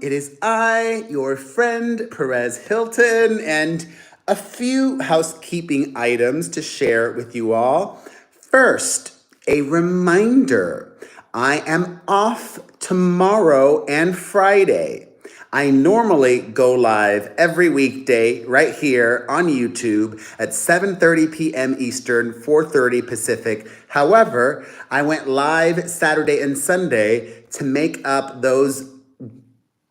It is I, your friend Perez Hilton, and a few housekeeping items to share with you all. First, a reminder I am off tomorrow and Friday. I normally go live every weekday right here on YouTube at 7:30 p.m. Eastern, 4:30 Pacific. However, I went live Saturday and Sunday to make up those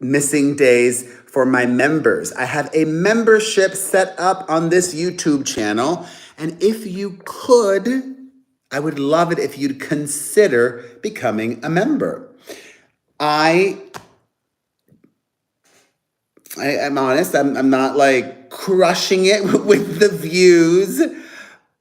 missing days for my members. I have a membership set up on this YouTube channel, and if you could, I would love it if you'd consider becoming a member. I'm honest, I'm not like crushing it with the views,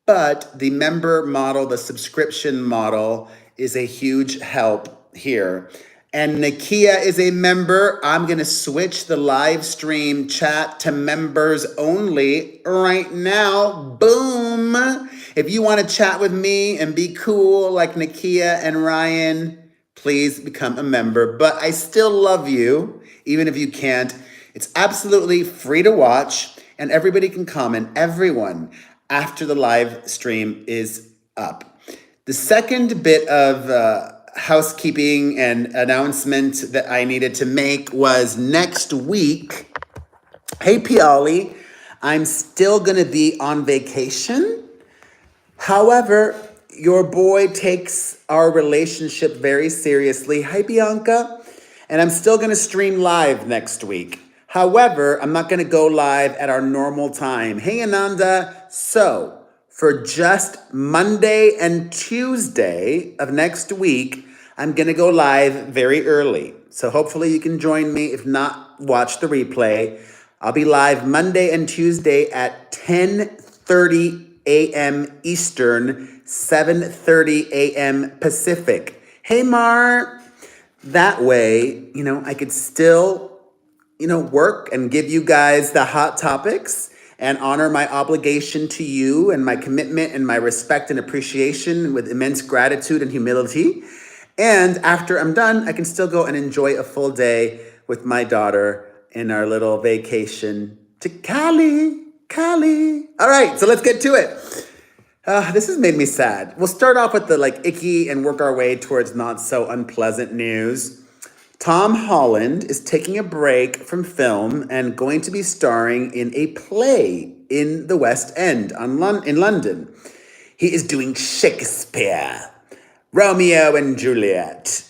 but the member model, the subscription model is a huge help here. And Nakia is a member. I'm going to switch the live stream chat to members only right now. Boom. If you want to chat with me and be cool like Nakia and Ryan, please become a member. But I still love you, even if you can't. It's absolutely free to watch, and everybody can comment, everyone, after the live stream is up. The second bit of housekeeping and announcement that I needed to make was next week. Hey, Piali, I'm still going to be on vacation. However, your boy takes our relationship very seriously. Hi, Bianca. And I'm still going to stream live next week. However, I'm not going to go live at our normal time. Hey, Ananda. So, for just Monday and Tuesday of next week, I'm going to go live very early. So hopefully you can join me. If not, watch the replay. I'll be live Monday and Tuesday at 10:30 a.m. Eastern, 7:30 a.m. Pacific. Hey, Mar. That way, I could still work and give you guys the hot topics and honor my obligation to you and my commitment and my respect and appreciation with immense gratitude and humility. And after I'm done, I can still go and enjoy a full day with my daughter in our little vacation to Cali. All right, so let's get to it. This has made me sad. We'll start off with the icky and work our way towards not so unpleasant news. Tom Holland is taking a break from film and going to be starring in a play in the West End in London. He is doing Shakespeare, Romeo and Juliet.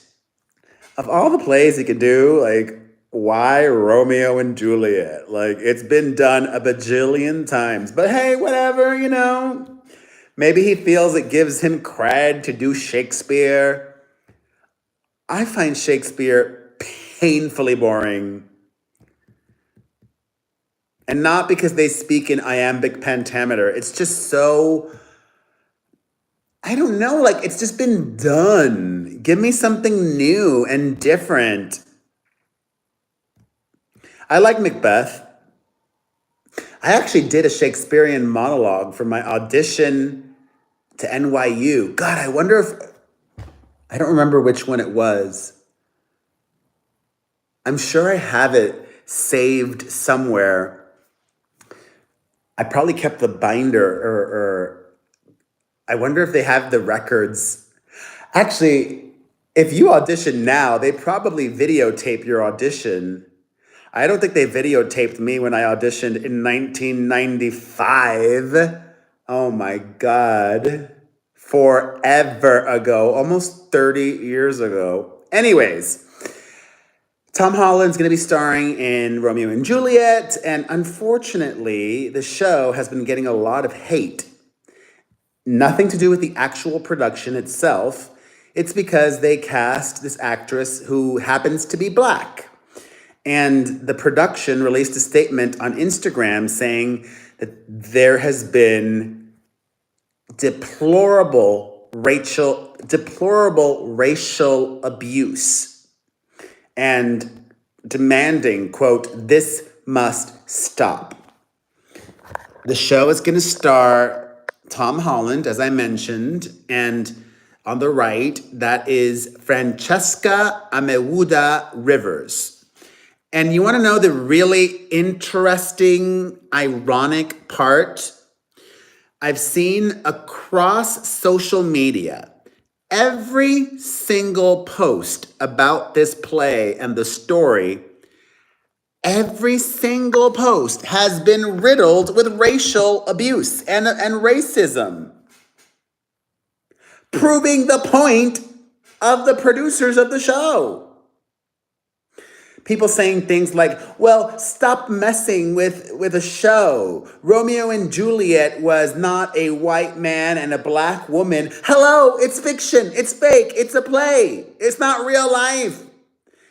Of all the plays he could do, why Romeo and Juliet? It's been done a bajillion times. But hey, whatever, Maybe he feels it gives him cred to do Shakespeare. I find Shakespeare painfully boring. And not because they speak in iambic pentameter. It's just so, I don't know, it's just been done. Give me something new and different. I like Macbeth. I actually did a Shakespearean monologue for my audition to NYU. God, I wonder I don't remember which one it was. I'm sure I have it saved somewhere. I probably kept the binder or I wonder if they have the records. Actually, if you audition now, they probably videotape your audition. I don't think they videotaped me when I auditioned in 1995. Oh my God. Forever ago, almost 30 years ago. Anyways, Tom Holland's going to be starring in Romeo and Juliet, and unfortunately, the show has been getting a lot of hate. Nothing to do with the actual production itself. It's because they cast this actress who happens to be Black. And the production released a statement on Instagram saying that there has been deplorable racial abuse and demanding, quote, "This must stop." The show is going to star Tom Holland, as I mentioned, and on the right, that is Francesca Amewuda Rivers. And you want to know the really interesting, ironic part? I've seen across social media, every single post about this play and the story, every single post has been riddled with racial abuse and racism, proving the point of the producers of the show. People saying things like, well, stop messing with a show. Romeo and Juliet was not a white man and a black woman. Hello, it's fiction. It's fake. It's a play. It's not real life.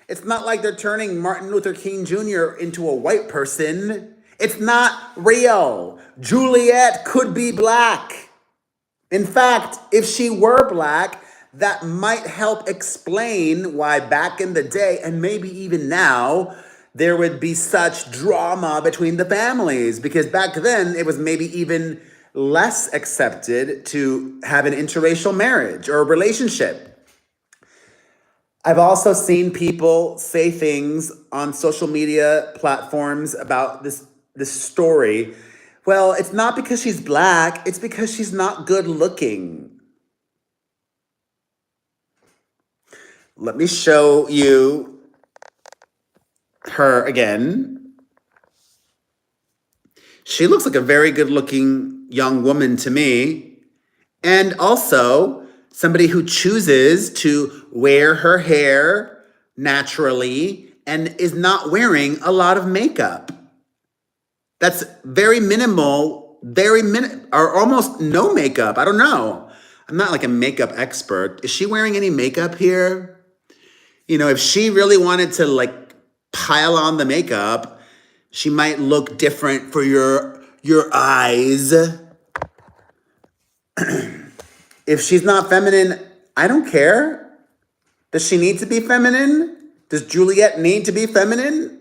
It's not like they're turning Martin Luther King Jr. into a white person. It's not real. Juliet could be black. In fact, if she were black, that might help explain why back in the day, and maybe even now, there would be such drama between the families. Because back then, it was maybe even less accepted to have an interracial marriage or a relationship. I've also seen people say things on social media platforms about this story. Well, it's not because she's black, it's because she's not good looking. Let me show you her again. She looks like a very good looking young woman to me. And also somebody who chooses to wear her hair naturally and is not wearing a lot of makeup. That's very minimal, or almost no makeup. I don't know. I'm not like a makeup expert. Is she wearing any makeup here? You know, if she really wanted to like pile on the makeup, she might look different for your eyes. If she's not feminine, I don't care. Does she need to be feminine? Does Juliet need to be feminine?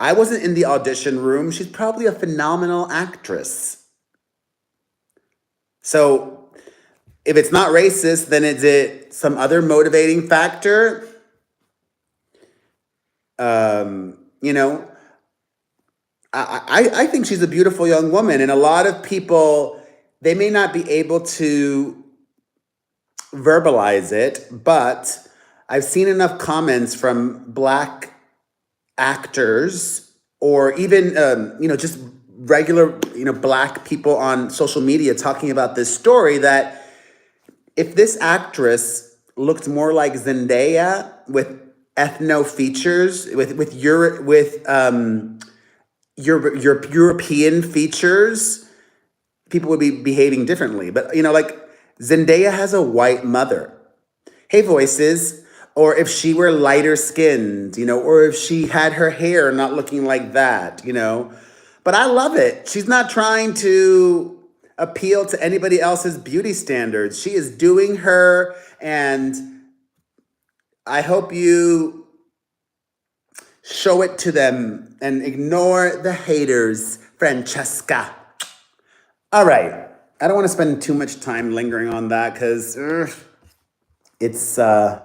I wasn't in the audition room. She's probably a phenomenal actress. So if it's not racist, then is it some other motivating factor? You know, I think she's a beautiful young woman, and a lot of people, they may not be able to verbalize it, but I've seen enough comments from Black actors or even, just regular, Black people on social media talking about this story that if this actress looked more like Zendaya with ethno features, with European features, people would be behaving differently. But, like Zendaya has a white mother. Hey, voices. Or if she were lighter skinned, or if she had her hair not looking like that, But I love it. She's not trying to appeal to anybody else's beauty standards. She is doing her, and I hope you show it to them and ignore the haters, Francesca. All right. I don't want to spend too much time lingering on that because it's so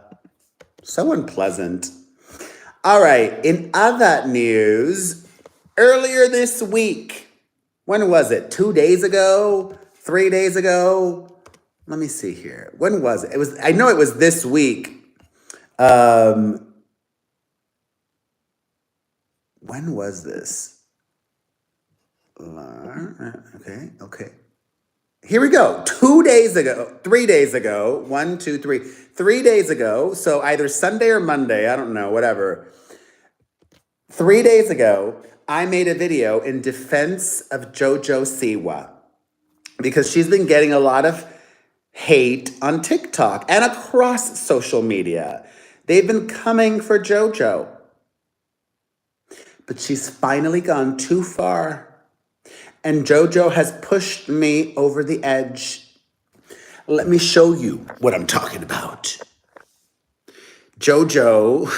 unpleasant. All right. In other news, earlier this week, when was it? 2 days ago? 3 days ago? Let me see here. When was it? I know it was this week. When was this? Okay. Here we go. 2 days ago, 3 days ago, 1, 2, 3, 3 days ago. So either Sunday or Monday, I don't know, whatever. 3 days ago, I made a video in defense of JoJo Siwa because she's been getting a lot of hate on TikTok and across social media. They've been coming for JoJo. But she's finally gone too far. And JoJo has pushed me over the edge. Let me show you what I'm talking about. JoJo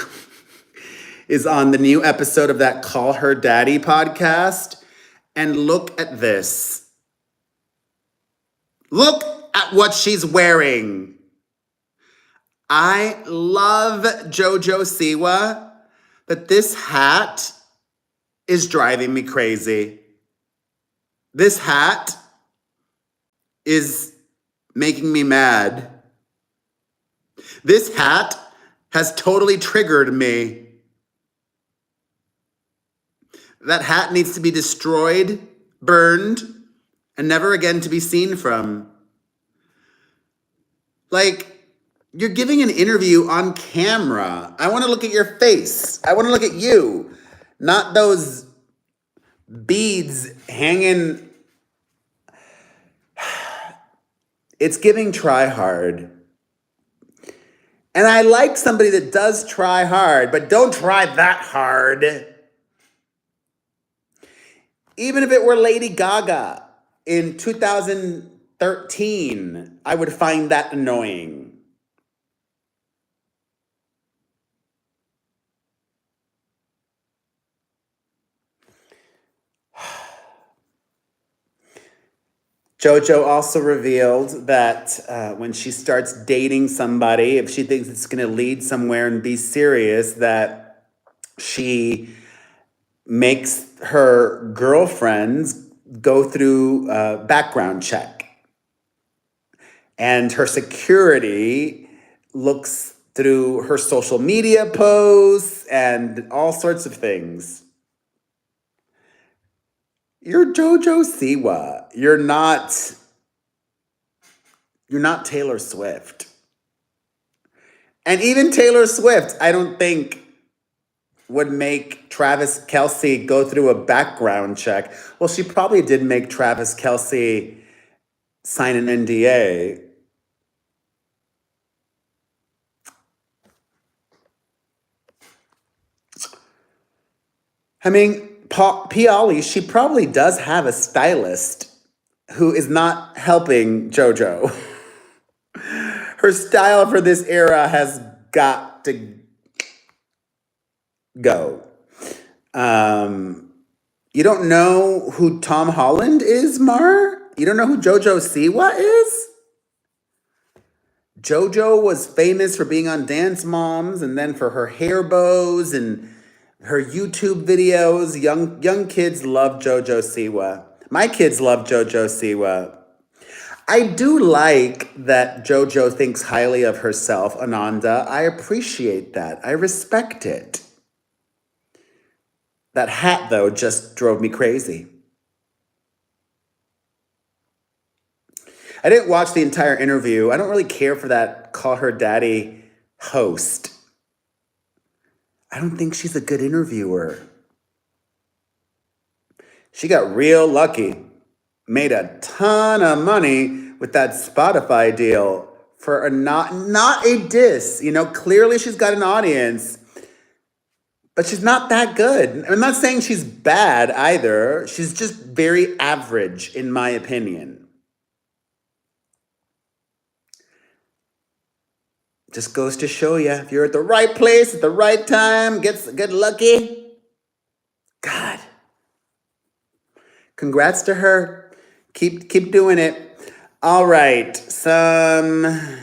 is on the new episode of that Call Her Daddy podcast. And look at this. Look at what she's wearing. I love JoJo Siwa, But this hat is driving me crazy. This hat is making me mad. This hat has totally triggered me. That hat needs to be destroyed, burned, and never again to be seen from. Like, you're giving an interview on camera. I want to look at your face. I want to look at you, not those beads hanging. It's giving try hard. And I like somebody that does try hard, but don't try that hard. Even if it were Lady Gaga in 2013, I would find that annoying. JoJo also revealed that when she starts dating somebody, if she thinks it's going to lead somewhere and be serious, that she makes her girlfriends go through a background check. And her security looks through her social media posts and all sorts of things. You're JoJo Siwa. You're not Taylor Swift. And even Taylor Swift, I don't think would make Travis Kelce go through a background check. Well, she probably did make Travis Kelce sign an NDA. I mean, Piali, she probably does have a stylist who is not helping JoJo. Her style for this era has got to go. You don't know who Tom Holland is, Mar? You don't know who JoJo Siwa is? JoJo was famous for being on Dance Moms and then for her hair bows and her YouTube videos. Young kids love JoJo Siwa. My kids love JoJo Siwa. I do like that JoJo thinks highly of herself, Ananda. I appreciate that. I respect it. That hat, though, just drove me crazy. I didn't watch the entire interview. I don't really care for that Call Her Daddy host. I don't think she's a good interviewer. She got real lucky. Made a ton of money with that Spotify deal for a not a diss. You know, clearly she's got an audience, but she's not that good. I'm not saying she's bad either. She's just very average, in my opinion. Just goes to show you, if you're at the right place at the right time, get lucky. God. Congrats to her. Keep doing it. All right. Where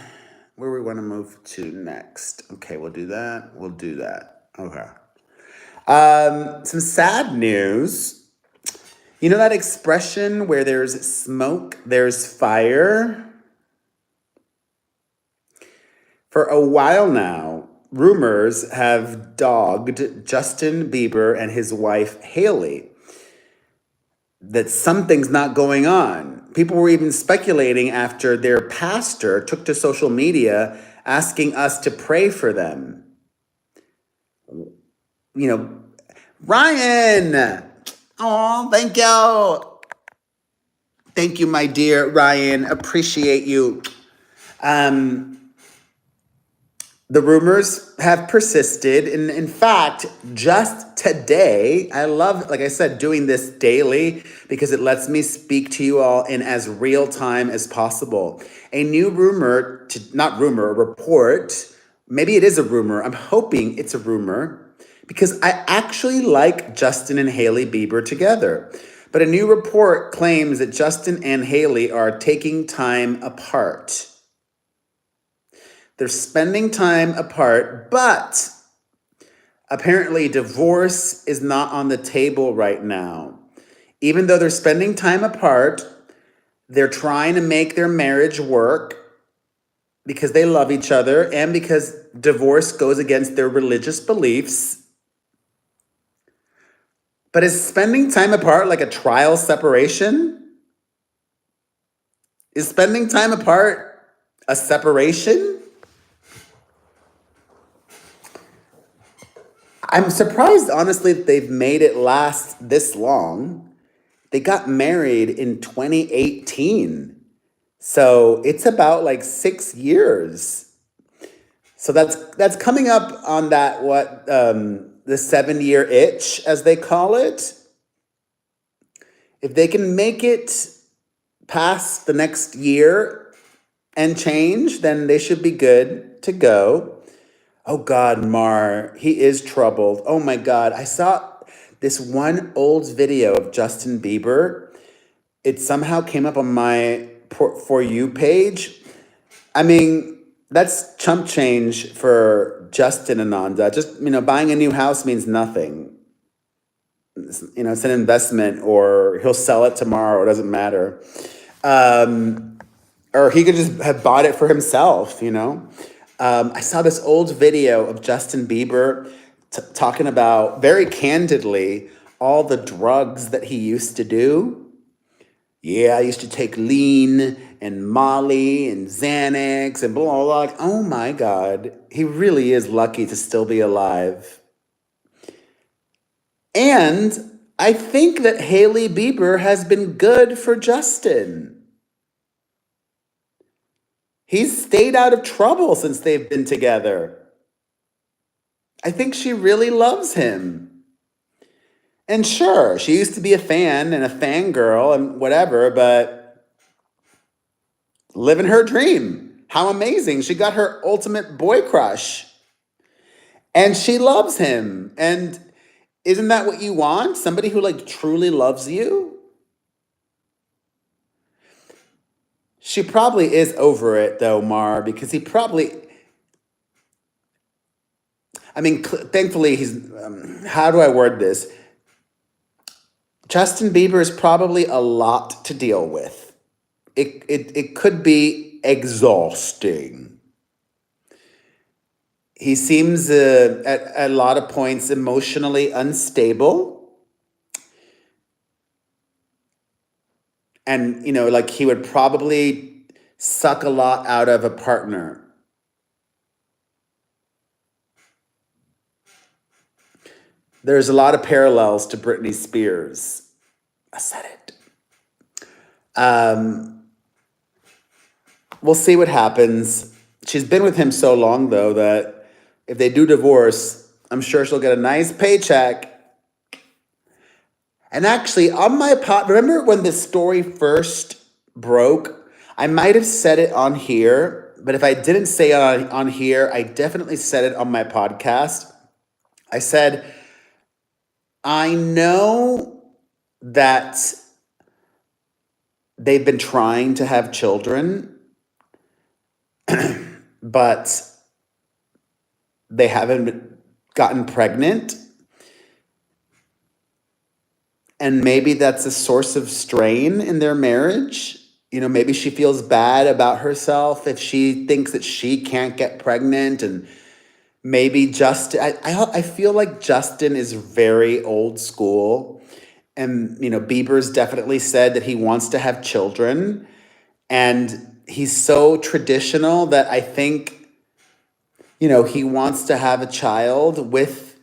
we want to move to next. Okay, we'll do that. Okay. Some sad news. You know that expression where there's smoke, there's fire? For a while now, rumors have dogged Justin Bieber and his wife, Hailey, that something's not going on. People were even speculating after their pastor took to social media asking us to pray for them. You know, Ryan! Oh, thank you. Thank you, my dear Ryan. Appreciate you. The rumors have persisted. And in fact, just today, I love, like I said, doing this daily because it lets me speak to you all in as real time as possible. A new a report, maybe it is a rumor. I'm hoping it's a rumor because I actually like Justin and Hailey Bieber together. But a new report claims that Justin and Hailey are taking time apart. They're spending time apart, but apparently divorce is not on the table right now. Even though they're spending time apart, they're trying to make their marriage work because they love each other and because divorce goes against their religious beliefs. But is spending time apart like a trial separation? Is spending time apart a separation? I'm surprised, honestly, that they've made it last this long. They got married in 2018. So it's about like 6 years. So that's coming up on that the 7-year itch, as they call it. If they can make it past the next year and change, then they should be good to go. Oh God, Mar, he is troubled. Oh my God, I saw this one old video of Justin Bieber. It somehow came up on my For You page. I mean, that's chump change for Justin Ananda. Just, buying a new house means nothing. It's an investment, or he'll sell it tomorrow. It doesn't matter. Or he could just have bought it for himself. I saw this old video of Justin Bieber talking about, very candidly, all the drugs that he used to do. Yeah, I used to take lean and Molly and Xanax and blah, blah, blah. Like, oh my God, he really is lucky to still be alive. And I think that Hailey Bieber has been good for Justin. He's stayed out of trouble since they've been together. I think she really loves him. And sure, she used to be a fan and a fangirl and whatever, but living her dream. How amazing. She got her ultimate boy crush. And she loves him. And isn't that what you want? Somebody who truly loves you? She probably is over it though, Mar, because he probably, thankfully how do I word this? Justin Bieber is probably a lot to deal with. It could be exhausting. He seems at a lot of points emotionally unstable. And, he would probably suck a lot out of a partner. There's a lot of parallels to Britney Spears. I said it. We'll see what happens. She's been with him so long, though, that if they do divorce, I'm sure she'll get a nice paycheck. And actually, on my remember when this story first broke? I might have said it on here, but if I didn't say it on here, I definitely said it on my podcast. I said, I know that they've been trying to have children, but they haven't gotten pregnant. And maybe that's a source of strain in their marriage. Maybe she feels bad about herself if she thinks that she can't get pregnant. And maybe Justin, I feel like Justin is very old school. And, Bieber's definitely said that he wants to have children. And he's so traditional that I think, he wants to have a child with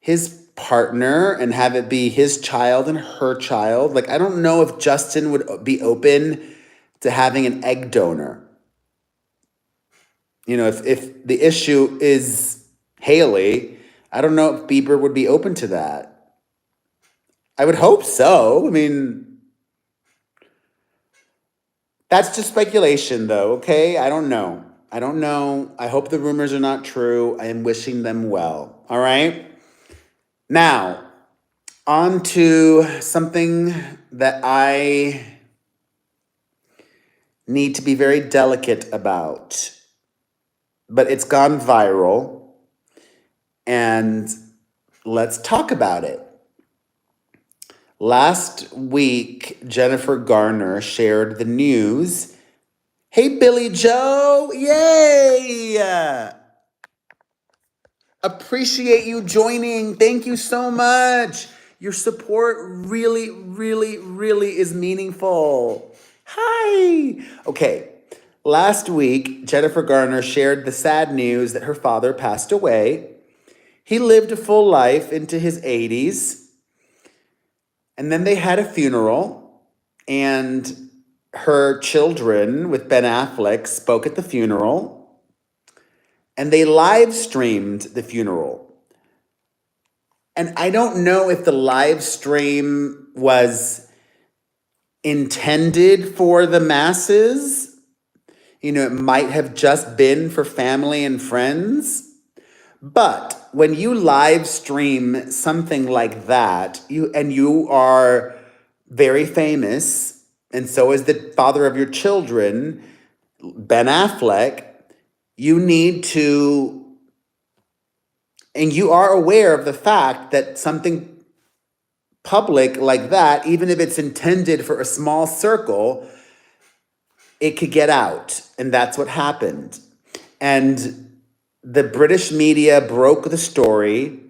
his partner and have it be his child and her child. I don't know if Justin would be open to having an egg donor. If the issue is Hailey, I don't know if Bieber would be open to that. I would hope so. That's just speculation, though, okay? I don't know. I hope the rumors are not true. I am wishing them well, all right? Now, on to something that I need to be very delicate about, but it's gone viral, and let's talk about it. Last week, Jennifer Garner shared the news. Hey, Billy Joe! Yay! Appreciate you joining. Thank you so much. Your support really, really, really is meaningful. Hi. Okay. Last week, Jennifer Garner shared the sad news that her father passed away. He lived a full life into his 80s. And then they had a funeral, and her children with Ben Affleck spoke at the funeral, and they live streamed the funeral. And I don't know if the live stream was intended for the masses. You know, it might have just been for family and friends. But when you live stream something like that, you are very famous, and so is the father of your children, Ben Affleck, you need to, and you are aware of the fact that something public like that, even if it's intended for a small circle, it could get out. And that's what happened. And the British media broke the story,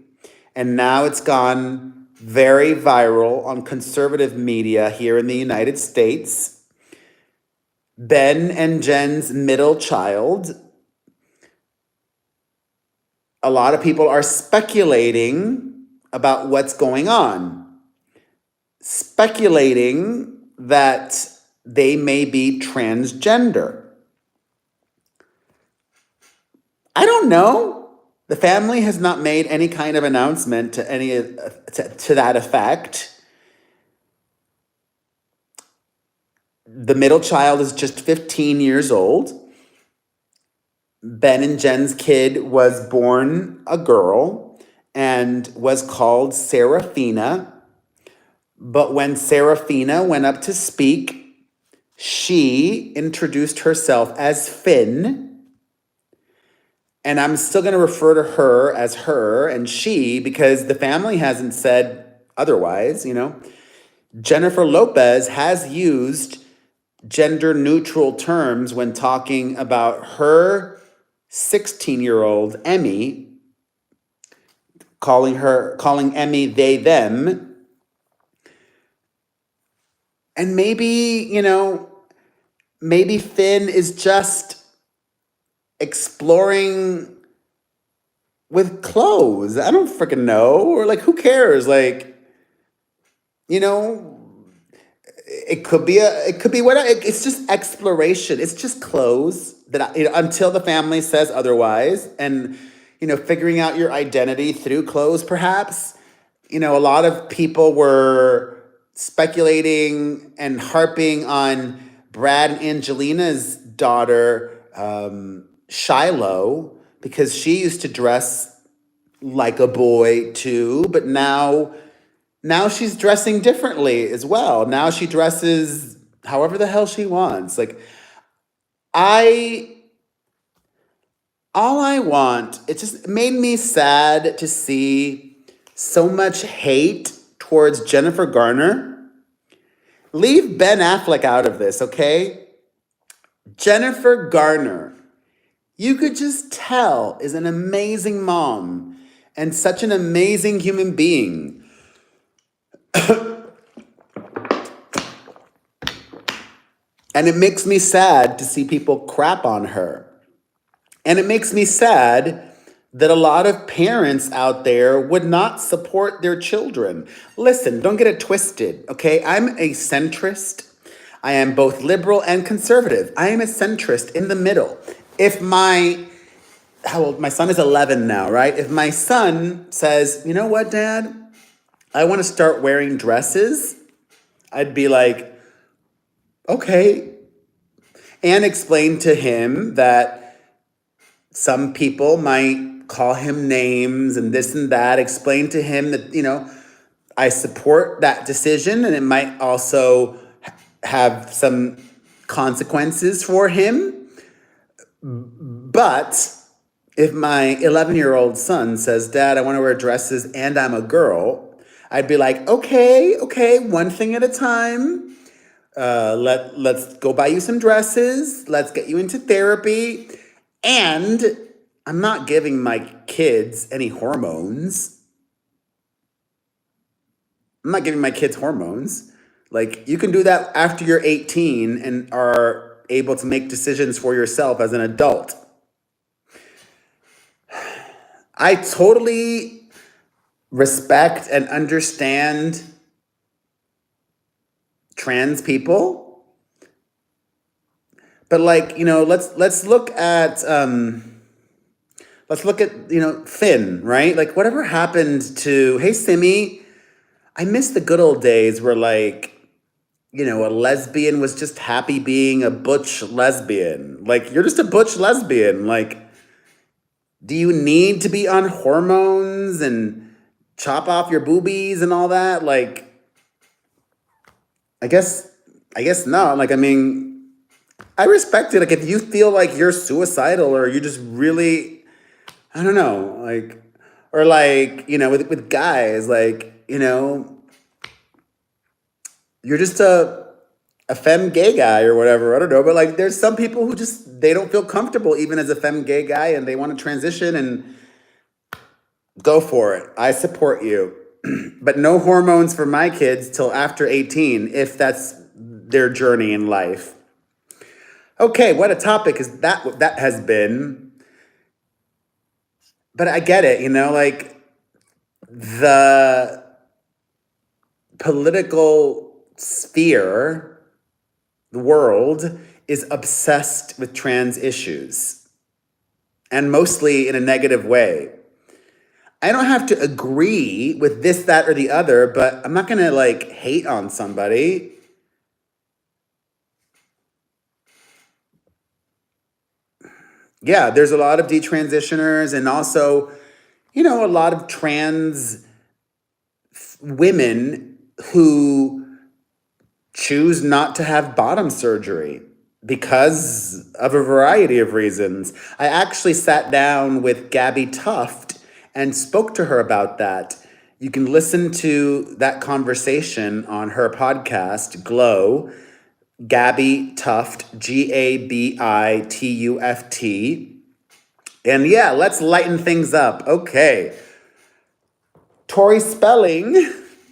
and now it's gone very viral on conservative media here in the United States. Ben and Jen's middle child. A lot of people are speculating about what's going on. Speculating that they may be transgender. I don't know. The family has not made any kind of announcement to that effect. The middle child is just 15 years old. Ben and Jen's kid was born a girl and was called Serafina. But when Serafina went up to speak, she introduced herself as Finn. And I'm still going to refer to her as her and she because the family hasn't said otherwise, you know. Jennifer Lopez has used gender-neutral terms when talking about her 16-year-old Emmy, calling Emmy they, them. And maybe, maybe Finn is just exploring with clothes. I don't freaking know. Or like, who cares? Like, it could be it's just exploration. It's just clothes that until the family says otherwise, and figuring out your identity through clothes, perhaps. A lot of people were speculating and harping on Brad and Angelina's daughter, Shiloh, because she used to dress like a boy too, but now she's dressing differently as well. Now she dresses however the hell she wants. Like, all I want, it just made me sad to see so much hate towards Jennifer Garner. Leave Ben Affleck out of this, okay? Jennifer Garner, you could just tell, is an amazing mom and such an amazing human being. And it makes me sad to see people crap on her. And it makes me sad that a lot of parents out there would not support their children. Listen, don't get it twisted, okay? I'm a centrist. I am both liberal and conservative. I am a centrist in the middle. If my son is 11 now, right? If my son says, you know what, Dad? I want to start wearing dresses, I'd be like, okay. And explain to him that some people might call him names and this and that. Explain to him that, I support that decision and it might also have some consequences for him. But if my 11-year-old son says, Dad, I want to wear dresses and I'm a girl, I'd be like, okay, one thing at a time. Let's go buy you some dresses. Let's get you into therapy. And I'm not giving my kids any hormones. I'm not giving my kids hormones. Like, you can do that after you're 18 and are able to make decisions for yourself as an adult. I totally respect and understand trans people, but like, let's look at Finn, right? Like, whatever happened to, hey Simi, I miss the good old days where like, a lesbian was just happy being a butch lesbian. Like, you're just a butch lesbian. Like, do you need to be on hormones and chop off your boobies and all that? Like, I guess not. Like, I mean, I respect it. Like, if you feel like you're suicidal or you just really, I don't know, like, or like, with guys, like, you're just a femme gay guy or whatever. I don't know. But like, there's some people who just, they don't feel comfortable even as a femme gay guy and they want to transition, and go for it. I support you. But no hormones for my kids till after 18, if that's their journey in life. Okay, what a topic is that has been. But I get it, like the political sphere, the world is obsessed with trans issues, and mostly in a negative way. I don't have to agree with this, that, or the other, but I'm not going to like hate on somebody. Yeah, there's a lot of detransitioners and also, a lot of trans women who choose not to have bottom surgery because of a variety of reasons. I actually sat down with Gabby Tuft and spoke to her about that. You can listen to that conversation on her podcast, Glow. Gabby Tuft, GABITUFT. And yeah, let's lighten things up. Okay. Tori Spelling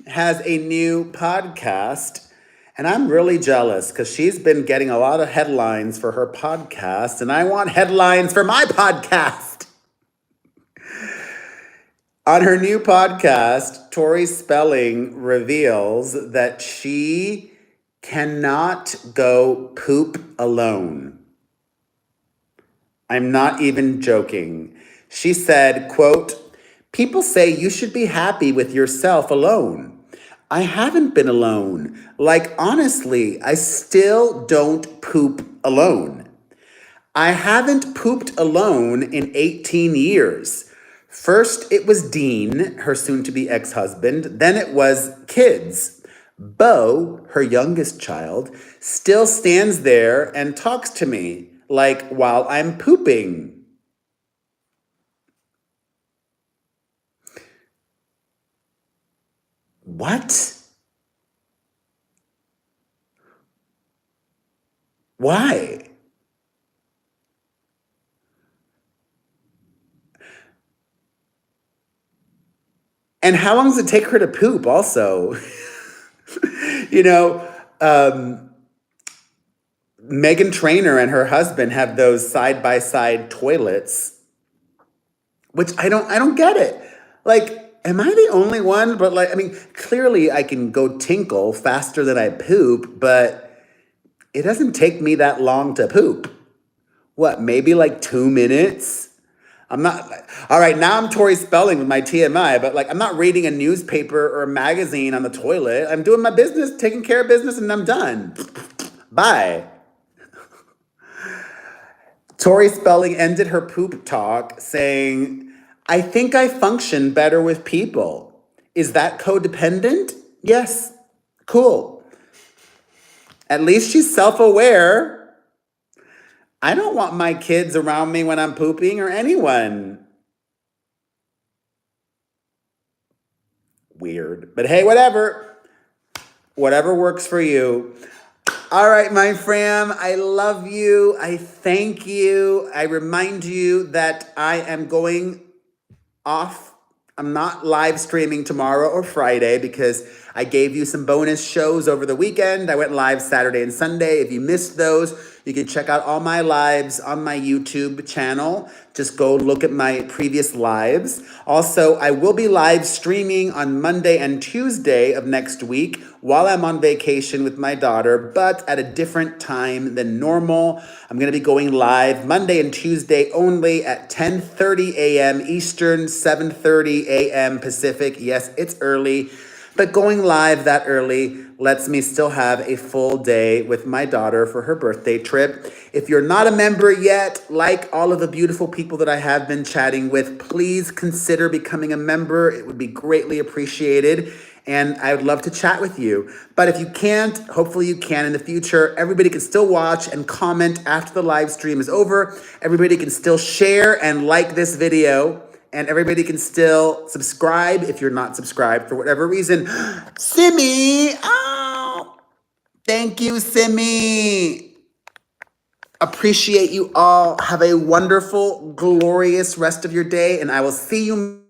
has a new podcast, and I'm really jealous because she's been getting a lot of headlines for her podcast, and I want headlines for my podcast. On her new podcast, Tori Spelling reveals that she cannot go poop alone. I'm not even joking. She said, quote, "People say you should be happy with yourself alone. I haven't been alone. Like, honestly, I still don't poop alone. I haven't pooped alone in 18 years. First, it was Dean, her soon-to-be ex-husband. Then it was kids. Bo, her youngest child, still stands there and talks to me, like while I'm pooping." What? Why? And how long does it take her to poop also? you know, um, Megan Trainor and her husband have those side-by-side toilets, which I don't get it. Like, am I the only one? But like, I mean, clearly I can go tinkle faster than I poop, but it doesn't take me that long to poop. What, maybe like 2 minutes? I'm not, all right, now I'm Tori Spelling with my TMI, but like, I'm not reading a newspaper or a magazine on the toilet. I'm doing my business, taking care of business, and I'm done. Bye. Tori Spelling ended her poop talk saying, "I think I function better with people. Is that codependent? Yes. Cool. At least she's self-aware. I don't want my kids around me when I'm pooping or anyone. Weird. But hey, whatever. Whatever works for you. All right, my fam, I love you. I thank you. I remind you that I am going off. I'm not live streaming tomorrow or Friday because I gave you some bonus shows over the weekend. I went live Saturday and Sunday. If you missed those, you can check out all my lives on my YouTube channel. Just go look at my previous lives. Also, I will be live streaming on Monday and Tuesday of next week while I'm on vacation with my daughter, but at a different time than normal. I'm going to be going live Monday and Tuesday only at 10:30 a.m. Eastern, 7:30 a.m. Pacific. Yes, it's early, but going live that early lets me still have a full day with my daughter for her birthday trip. If you're not a member yet, like all of the beautiful people that I have been chatting with, please consider becoming a member. It would be greatly appreciated. And I would love to chat with you. But if you can't, hopefully you can in the future. Everybody can still watch and comment after the live stream is over. Everybody can still share and like this video. And everybody can still subscribe if you're not subscribed for whatever reason. Simi! Oh, thank you, Simi. Appreciate you all. Have a wonderful, glorious rest of your day. And I will see you